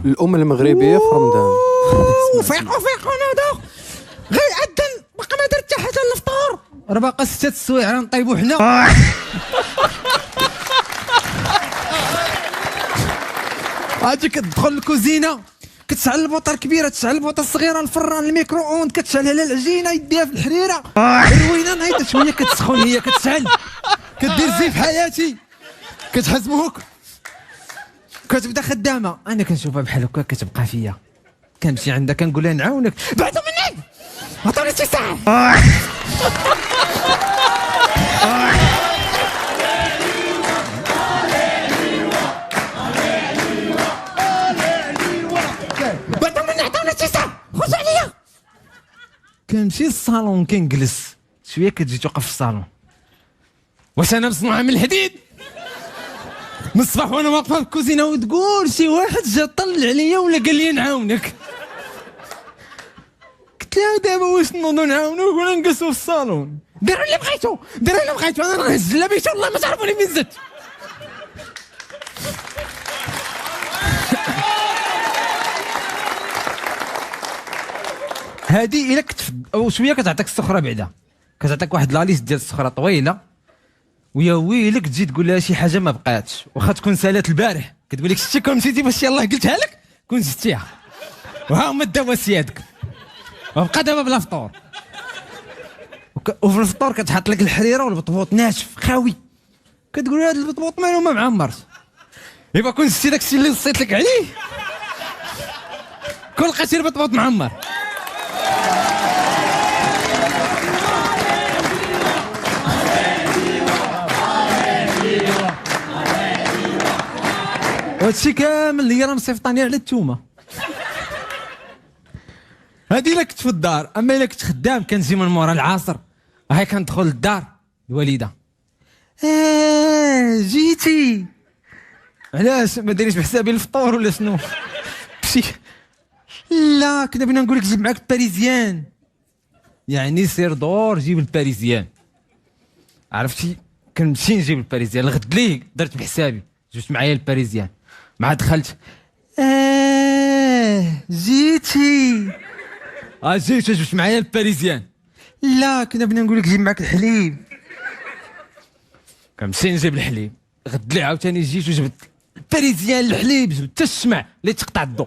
الأم المغربية في رمضان. فيقوا نوضو غير أذن باقي ما درت حتى حاجة للفطور، راه باقا 6 السوايع راه نطيبو حنا. غادي كتدخل الكوزينة كتشعل البوطه الكبيره، تشعل البوطه الصغيره، الفران، الميكرو اوند، كتشعل على العجينه، يديها في الحريره، الروينه نايضه شويه كتسخن هي كتشعل، كدير زي في حياتي، كتحزموك كتبدا خدامه. انا كنشوفها بحال هكا كتبقى فيا، كنمشي عندها كنقول لها نعاونك، بعدوا مني عطوني شي ساعه. بعدوا مني عطوني شي ساعه خرج عليا. كنمشي للصالون كنجلس شويه، كتجي توقف في الصالون، واش انا مصنوعه من الحديد؟ من الصباح وانا واقفه في الكوزينه وتقول شي واحد جا طلع عليا ولا قال لي نعاونك. قلت لها دابا واش نوضو نعاونوك ولا نجلسو في الصالون؟ ديروا اللي بغيتو، ديروا اللي بغيتو، انا نهز لابيتو والله ما تعرفوني فين زدت. هادي الا كنت او شويه كتعطيك السخره بعدا، كتعطيك واحد لاليست ديال السخره طويله، ويا ويلك تجي تقول لها شي حاجه ما بقاتش، واخا تكون سالات البارح كتقول لك شتي كون نسيتي باش يلاه قلتها لك كون زدتيها، وها هما داو سيادك وبقى دابا بلا فطور. وفي الفطور كتحط لك الحريره والبطبوط ناشف خاوي، كتقول هذا البطبوط مالو ما معمرش، يبقى كون زدتي داك الشيء اللي وصيت لك عليه كون لقيتي البطبوط معمر. وهادشي كامل اللي راه مصيفطاني على التومه. هادي الا كنت في الدار، اما الا كنت خدام كنجي من مورا العصر، هاي كندخل للدار الوالده، جيتي علاش ما دايريش بحسابي الفطور ولا شنو؟ مشي لا كنا بغينا نقول لك جيب معاك الباريزيان، يعني سير دور جيب الباريزيان، عرفتي؟ كنمشي نجيب الباريزيان الغد ليه درت بحسابي، جبت معايا الباريزيان، مع دخلت جيتي جيت جبت معايا الباريزيان، لا كنا بغينا نقول لك جيب معاك الحليب، كنمشي نجيب الحليب، غد لي عاوتاني جيت وجبت الباريزيان الحليب، جبت حتى الشمع اللي تقطع الضو،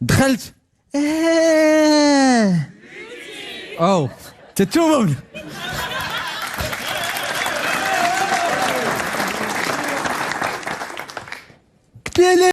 دخلت او تتوما قلت لها